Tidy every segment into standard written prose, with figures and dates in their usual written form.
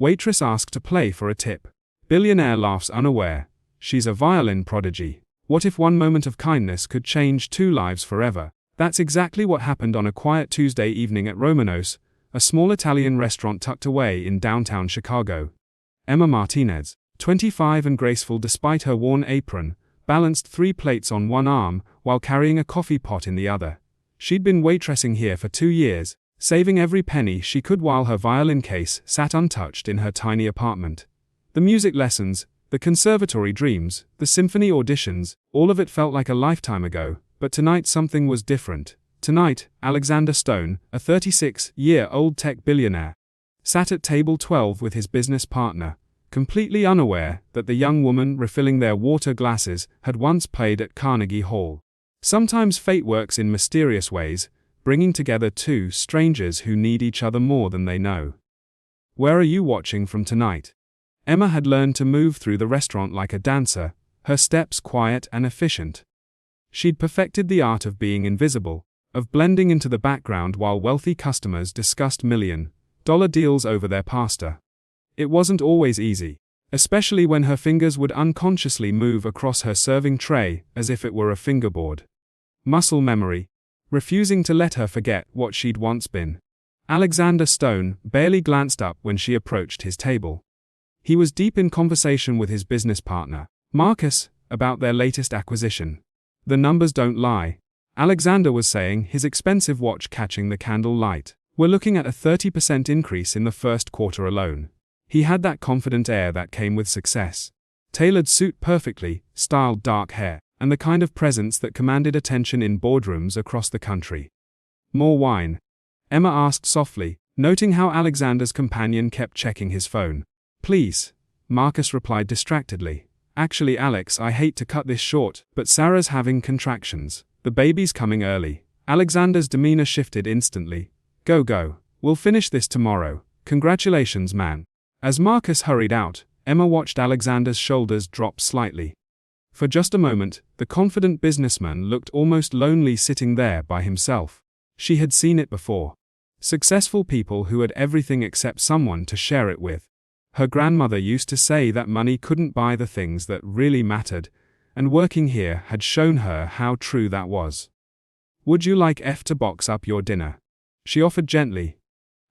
Waitress asked to play for a tip. Billionaire laughs unaware. She's a violin prodigy. What if one moment of kindness could change two lives forever? That's exactly what happened on a quiet Tuesday evening at Romano's, a small Italian restaurant tucked away in downtown Chicago. Emma Martinez, 25 and graceful despite her worn apron, balanced 3 plates on one arm while carrying a coffee pot in the other. She'd been waitressing here for 2 years, saving every penny she could while her violin case sat untouched in her tiny apartment. The music lessons, the conservatory dreams, the symphony auditions, all of it felt like a lifetime ago, but tonight something was different. Tonight, Alexander Stone, a 36-year-old tech billionaire, sat at table 12 with his business partner, completely unaware that the young woman refilling their water glasses had once played at Carnegie Hall. Sometimes fate works in mysterious ways, bringing together two strangers who need each other more than they know. Where are you watching from tonight? Emma had learned to move through the restaurant like a dancer, her steps quiet and efficient. She'd perfected the art of being invisible, of blending into the background while wealthy customers discussed million-dollar deals over their pasta. It wasn't always easy, especially when her fingers would unconsciously move across her serving tray as if it were a fingerboard. Muscle memory, refusing to let her forget what she'd once been. Alexander Stone barely glanced up when she approached his table. He was deep in conversation with his business partner, Marcus, about their latest acquisition. The numbers don't lie, Alexander was saying, his expensive watch catching the candle light. We're looking at a 30% increase in the first quarter alone. He had that confident air that came with success. Tailored suit perfectly, styled dark hair, and the kind of presence that commanded attention in boardrooms across the country. More wine? Emma asked softly, noting how Alexander's companion kept checking his phone. Please, Marcus replied distractedly. Actually, Alex, I hate to cut this short, but Sarah's having contractions. The baby's coming early. Alexander's demeanor shifted instantly. Go, we'll finish this tomorrow. Congratulations, man. As Marcus hurried out, Emma watched Alexander's shoulders drop slightly. For just a moment, the confident businessman looked almost lonely sitting there by himself. She had seen it before. Successful people who had everything except someone to share it with. Her grandmother used to say that money couldn't buy the things that really mattered, and working here had shown her how true that was. Would you like to box up your dinner? She offered gently.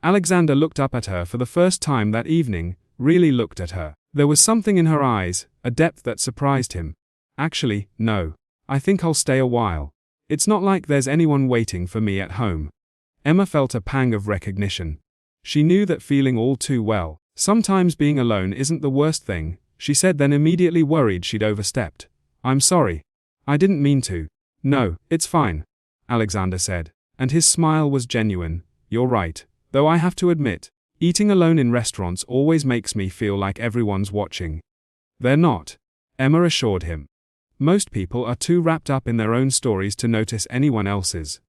Alexander looked up at her for the first time that evening, really looked at her. There was something in her eyes, a depth that surprised him. Actually, no. I think I'll stay a while. It's not like there's anyone waiting for me at home. Emma felt a pang of recognition. She knew that feeling all too well. Sometimes being alone isn't the worst thing, she said, then immediately worried she'd overstepped. I'm sorry. I didn't mean to. No, it's fine, Alexander said, and his smile was genuine. You're right. Though I have to admit, eating alone in restaurants always makes me feel like everyone's watching. They're not, Emma assured him. Most people are too wrapped up in their own stories to notice anyone else's.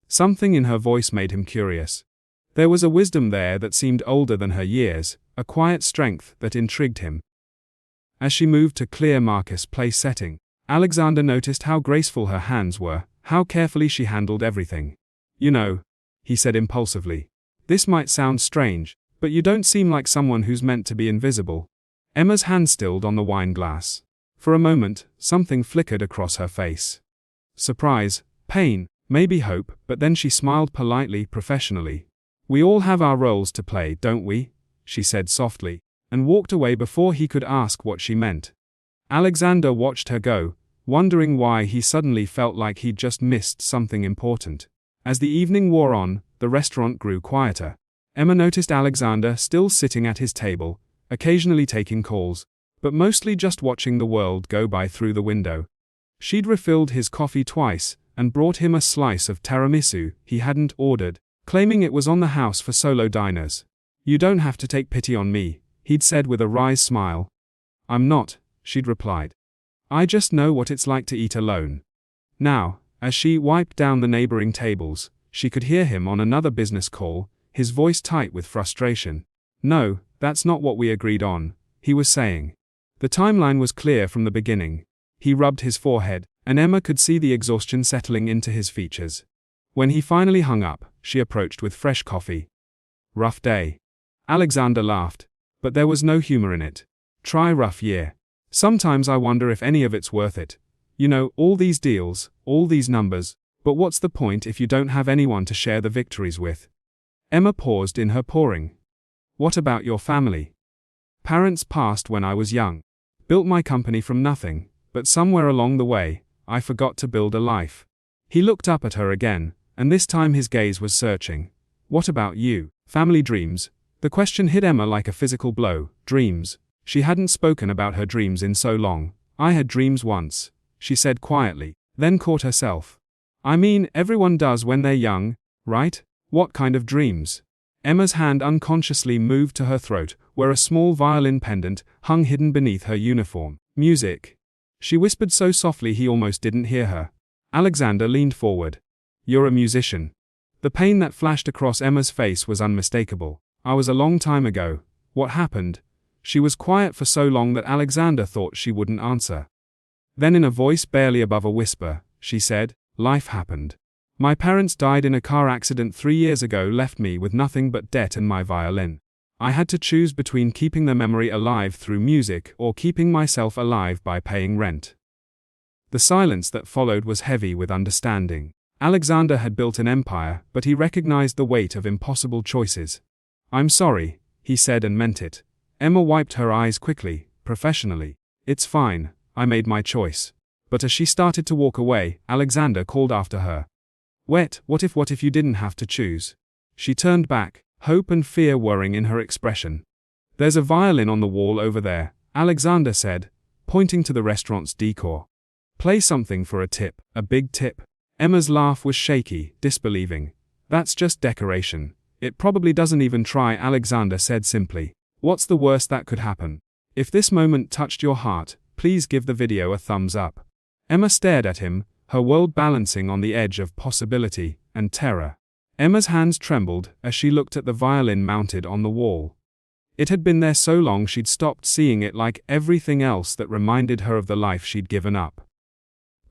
Something in her voice made him curious. There was a wisdom there that seemed older than her years, a quiet strength that intrigued him. As she moved to clear Marcus' place setting, Alexander noticed how graceful her hands were, how carefully she handled everything. You know, he said impulsively. This might sound strange, but you don't seem like someone who's meant to be invisible. Emma's hand stilled on the wine glass. For a moment, something flickered across her face. Surprise, pain, maybe hope, but then she smiled politely, professionally. We all have our roles to play, don't we? She said softly, and walked away before he could ask what she meant. Alexander watched her go, wondering why he suddenly felt like he'd just missed something important. As the evening wore on, the restaurant grew quieter. Emma noticed Alexander still sitting at his table, occasionally taking calls, but mostly just watching the world go by through the window. She'd refilled his coffee twice, and brought him a slice of tiramisu he hadn't ordered, claiming it was on the house for solo diners. You don't have to take pity on me, he'd said with a wry smile. I'm not, she'd replied. I just know what it's like to eat alone. Now, as she wiped down the neighboring tables, she could hear him on another business call, his voice tight with frustration. No, that's not what we agreed on, he was saying. The timeline was clear from the beginning. He rubbed his forehead, and Emma could see the exhaustion settling into his features. When he finally hung up, she approached with fresh coffee. Rough day. Alexander laughed. But there was no humor in it. Try rough year. Sometimes I wonder if any of it's worth it. You know, all these deals, all these numbers, but what's the point if you don't have anyone to share the victories with? Emma paused in her pouring. What about your family? Parents passed when I was young. Built my company from nothing, but somewhere along the way, I forgot to build a life. He looked up at her again, and this time his gaze was searching. What about you? Family dreams? The question hit Emma like a physical blow. Dreams. She hadn't spoken about her dreams in so long. I had dreams once, she said quietly, then caught herself. I mean, everyone does when they're young, right? What kind of dreams? Emma's hand unconsciously moved to her throat, where a small violin pendant hung hidden beneath her uniform. Music. She whispered so softly he almost didn't hear her. Alexander leaned forward. You're a musician. The pain that flashed across Emma's face was unmistakable. I was a long time ago. What happened? She was quiet for so long that Alexander thought she wouldn't answer. Then in a voice barely above a whisper, she said, life happened. My parents died in a car accident 3 years ago, left me with nothing but debt and my violin. I had to choose between keeping the memory alive through music or keeping myself alive by paying rent. The silence that followed was heavy with understanding. Alexander had built an empire, but he recognized the weight of impossible choices. I'm sorry, he said and meant it. Emma wiped her eyes quickly, professionally. It's fine, I made my choice. But as she started to walk away, Alexander called after her. What if you didn't have to choose? She turned back, hope and fear whirring in her expression. There's a violin on the wall over there, Alexander said, pointing to the restaurant's decor. Play something for a tip, a big tip. Emma's laugh was shaky, disbelieving. That's just decoration. It probably doesn't even try, Alexander said simply. What's the worst that could happen? If this moment touched your heart, please give the video a thumbs up. Emma stared at him, her world balancing on the edge of possibility and terror. Emma's hands trembled as she looked at the violin mounted on the wall. It had been there so long she'd stopped seeing it like everything else that reminded her of the life she'd given up.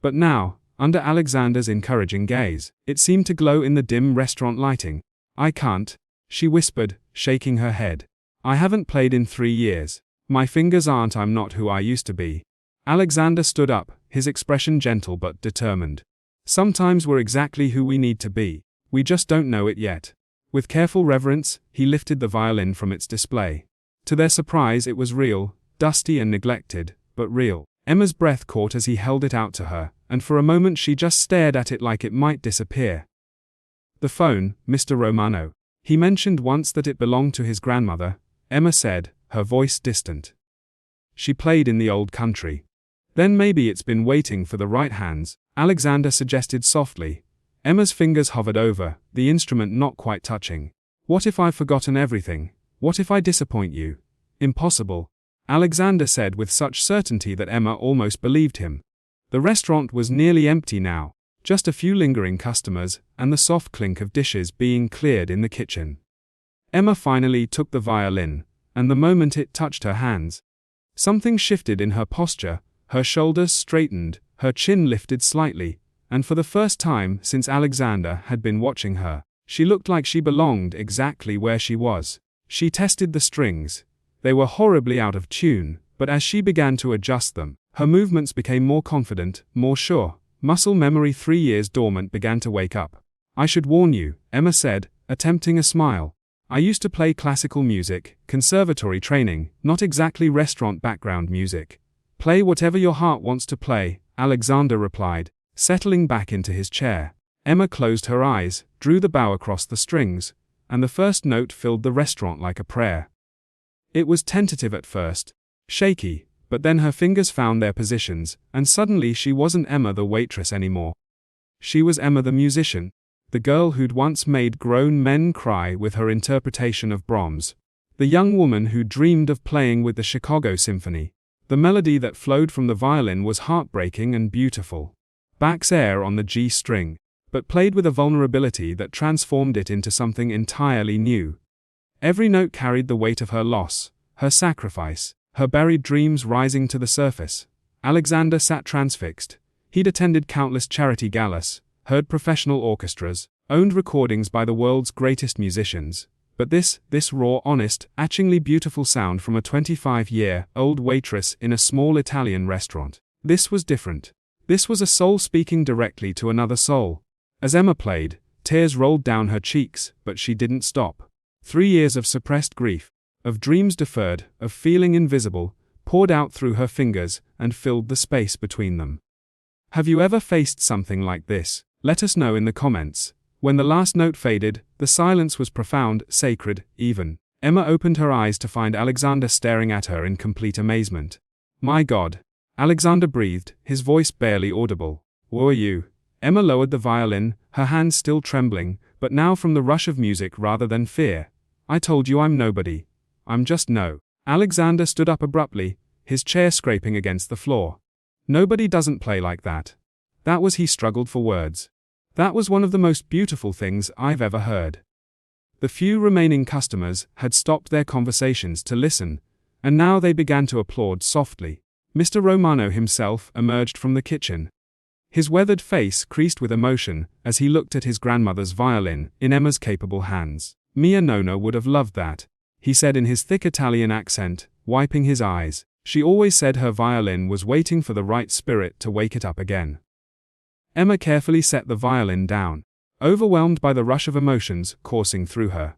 But now, under Alexander's encouraging gaze, it seemed to glow in the dim restaurant lighting. I can't, she whispered, shaking her head. I haven't played in 3 years. My fingers aren't. I'm not who I used to be. Alexander stood up, his expression gentle but determined. Sometimes we're exactly who we need to be. We just don't know it yet. With careful reverence, he lifted the violin from its display. To their surprise, it was real, dusty and neglected, but real. Emma's breath caught as he held it out to her, and for a moment she just stared at it like it might disappear. The phone, Mr. Romano. He mentioned once that it belonged to his grandmother, Emma said, her voice distant. She played in the old country. Then maybe it's been waiting for the right hands, Alexander suggested softly. Emma's fingers hovered over, the instrument not quite touching. What if I've forgotten everything? What if I disappoint you? Impossible, Alexander said with such certainty that Emma almost believed him. The restaurant was nearly empty now, just a few lingering customers, and the soft clink of dishes being cleared in the kitchen. Emma finally took the violin, and the moment it touched her hands, something shifted in her posture, her shoulders straightened, her chin lifted slightly, and for the first time since Alexander had been watching her, she looked like she belonged exactly where she was. She tested the strings. They were horribly out of tune, but as she began to adjust them, her movements became more confident, more sure. Muscle memory 3 years dormant began to wake up. I should warn you, Emma said, attempting a smile. I used to play classical music, conservatory training, not exactly restaurant background music. Play whatever your heart wants to play, Alexander replied, settling back into his chair. Emma closed her eyes, drew the bow across the strings, and the first note filled the restaurant like a prayer. It was tentative at first, shaky, but then her fingers found their positions, and suddenly she wasn't Emma the waitress anymore. She was Emma the musician, the girl who'd once made grown men cry with her interpretation of Brahms, the young woman who dreamed of playing with the Chicago Symphony. The melody that flowed from the violin was heartbreaking and beautiful. Bach's air on the G string, but played with a vulnerability that transformed it into something entirely new. Every note carried the weight of her loss, her sacrifice, her buried dreams rising to the surface. Alexander sat transfixed. He'd attended countless charity galas, heard professional orchestras, owned recordings by the world's greatest musicians, But this raw, honest, etchingly beautiful sound from a 25-year-old waitress in a small Italian restaurant. This was different. This was a soul speaking directly to another soul. As Emma played, tears rolled down her cheeks, but she didn't stop. 3 years of suppressed grief, of dreams deferred, of feeling invisible, poured out through her fingers and filled the space between them. Have you ever faced something like this? Let us know in the comments. When the last note faded, the silence was profound, sacred, even. Emma opened her eyes to find Alexander staring at her in complete amazement. My God. Alexander breathed, his voice barely audible. Who are you? Emma lowered the violin, her hands still trembling, but now from the rush of music rather than fear. I told you I'm nobody. I'm just no. Alexander stood up abruptly, his chair scraping against the floor. Nobody doesn't play like that. That was he struggled for words. That was one of the most beautiful things I've ever heard. The few remaining customers had stopped their conversations to listen, and now they began to applaud softly. Mr. Romano himself emerged from the kitchen. His weathered face creased with emotion as he looked at his grandmother's violin in Emma's capable hands. Mia Nonna would have loved that, he said in his thick Italian accent, wiping his eyes. She always said her violin was waiting for the right spirit to wake it up again. Emma carefully set the violin down, overwhelmed by the rush of emotions coursing through her.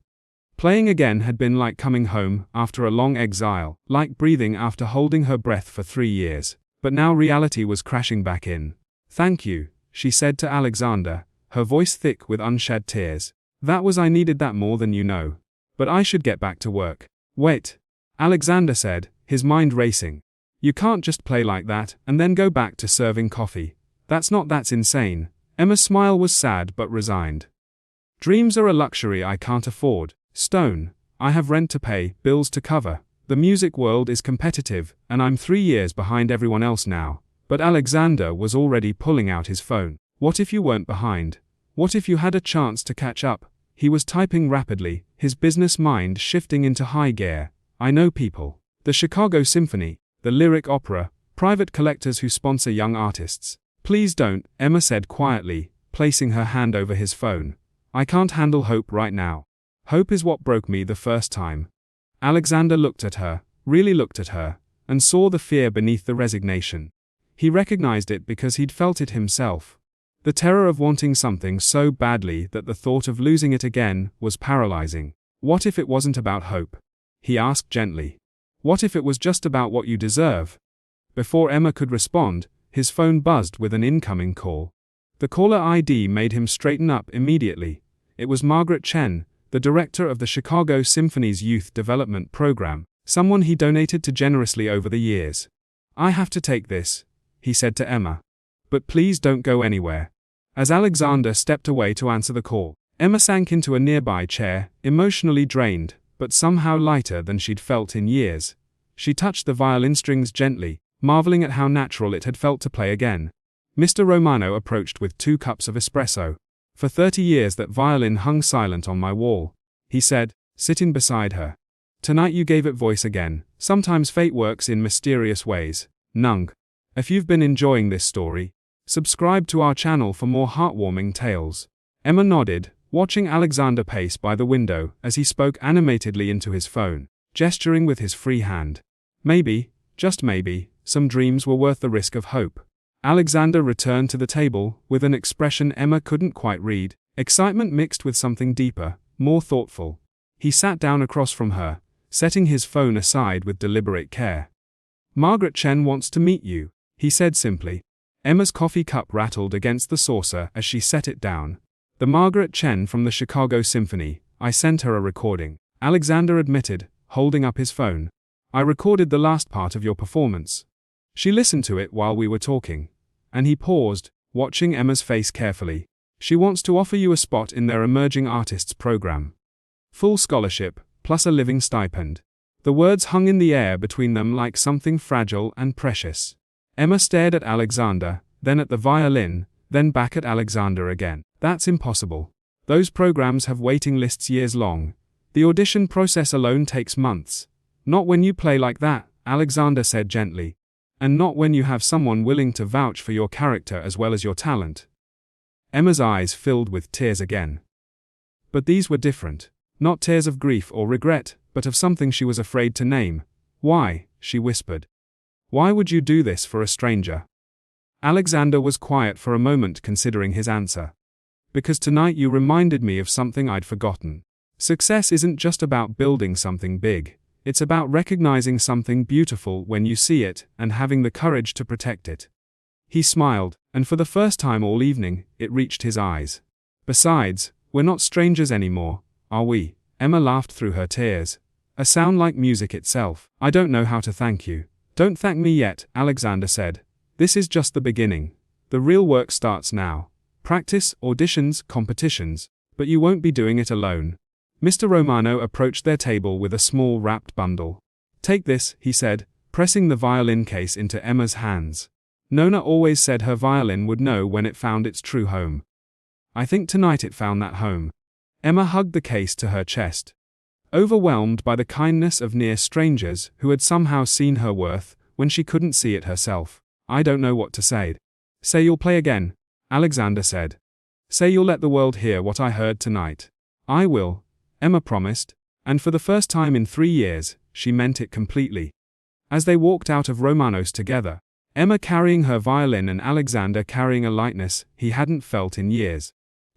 Playing again had been like coming home after a long exile, like breathing after holding her breath for 3 years, but now reality was crashing back in. Thank you, she said to Alexander, her voice thick with unshed tears. I needed that more than you know. But I should get back to work. Wait, Alexander said, his mind racing. You can't just play like that and then go back to serving coffee. That's insane. Emma's smile was sad but resigned. Dreams are a luxury I can't afford. Stone, I have rent to pay, bills to cover. The music world is competitive, and I'm 3 years behind everyone else now. But Alexander was already pulling out his phone. What if you weren't behind? What if you had a chance to catch up? He was typing rapidly, his business mind shifting into high gear. I know people. The Chicago Symphony, the Lyric Opera, private collectors who sponsor young artists. Please don't, Emma said quietly, placing her hand over his phone. I can't handle hope right now. Hope is what broke me the first time. Alexander looked at her, really looked at her, and saw the fear beneath the resignation. He recognized it because he'd felt it himself. The terror of wanting something so badly that the thought of losing it again was paralyzing. What if it wasn't about hope? He asked gently. What if it was just about what you deserve? Before Emma could respond, his phone buzzed with an incoming call. The caller ID made him straighten up immediately. It was Margaret Chen, the director of the Chicago Symphony's Youth Development Program, someone he donated to generously over the years. I have to take this, he said to Emma. But please don't go anywhere. As Alexander stepped away to answer the call, Emma sank into a nearby chair, emotionally drained, but somehow lighter than she'd felt in years. She touched the violin strings gently, marveling at how natural it had felt to play again. Mr. Romano approached with 2 cups of espresso. For 30 years that violin hung silent on my wall, he said, sitting beside her. Tonight you gave it voice again. Sometimes fate works in mysterious ways. Nung. If you've been enjoying this story, subscribe to our channel for more heartwarming tales. Emma nodded, watching Alexander pace by the window as he spoke animatedly into his phone, gesturing with his free hand. Maybe, just maybe, some dreams were worth the risk of hope. Alexander returned to the table with an expression Emma couldn't quite read, excitement mixed with something deeper, more thoughtful. He sat down across from her, setting his phone aside with deliberate care. Margaret Chen wants to meet you, he said simply. Emma's coffee cup rattled against the saucer as she set it down. The Margaret Chen from the Chicago Symphony, I sent her a recording, Alexander admitted, holding up his phone. I recorded the last part of your performance. She listened to it while we were talking. And he paused, watching Emma's face carefully. She wants to offer you a spot in their Emerging Artists program. Full scholarship, plus a living stipend. The words hung in the air between them like something fragile and precious. Emma stared at Alexander, then at the violin, then back at Alexander again. That's impossible. Those programs have waiting lists years long. The audition process alone takes months. Not when you play like that, Alexander said gently. And not when you have someone willing to vouch for your character as well as your talent. Emma's eyes filled with tears again. But these were different. Not tears of grief or regret, but of something she was afraid to name. "Why?" she whispered. "Why would you do this for a stranger?" Alexander was quiet for a moment, considering his answer. "Because tonight you reminded me of something I'd forgotten. Success isn't just about building something big. It's about recognizing something beautiful when you see it and having the courage to protect it." He smiled, and for the first time all evening, it reached his eyes. "Besides, we're not strangers anymore, are we?" Emma laughed through her tears. "A sound like music itself. I don't know how to thank you." "Don't thank me yet," Alexander said. "This is just the beginning. The real work starts now. Practice, auditions, competitions. But you won't be doing it alone." Mr. Romano approached their table with a small wrapped bundle. "Take this," he said, pressing the violin case into Emma's hands. "Nona always said her violin would know when it found its true home. I think tonight it found that home." Emma hugged the case to her chest. Overwhelmed by the kindness of near strangers who had somehow seen her worth when she couldn't see it herself. "I don't know what to say." "Say you'll play again," Alexander said. "Say you'll let the world hear what I heard tonight." "I will," Emma promised, and for the first time in 3 years, she meant it completely. As they walked out of Romano's together, Emma carrying her violin and Alexander carrying a lightness he hadn't felt in years.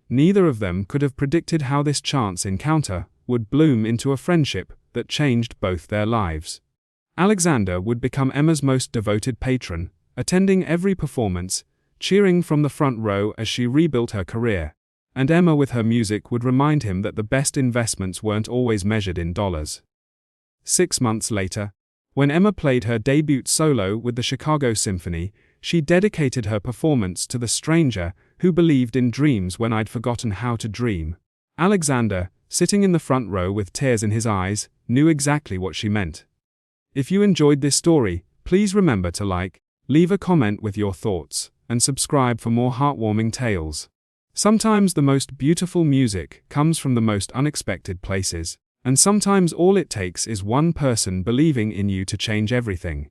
Neither of them could have predicted how this chance encounter would bloom into a friendship that changed both their lives. Alexander would become Emma's most devoted patron, attending every performance, cheering from the front row as she rebuilt her career. And Emma with her music would remind him that the best investments weren't always measured in dollars. 6 months later, when Emma played her debut solo with the Chicago Symphony, she dedicated her performance to the stranger who believed in dreams when I'd forgotten how to dream. Alexander, sitting in the front row with tears in his eyes, knew exactly what she meant. If you enjoyed this story, please remember to like, leave a comment with your thoughts, and subscribe for more heartwarming tales. Sometimes the most beautiful music comes from the most unexpected places, and sometimes all it takes is one person believing in you to change everything.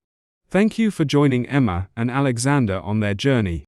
Thank you for joining Emma and Alexander on their journey.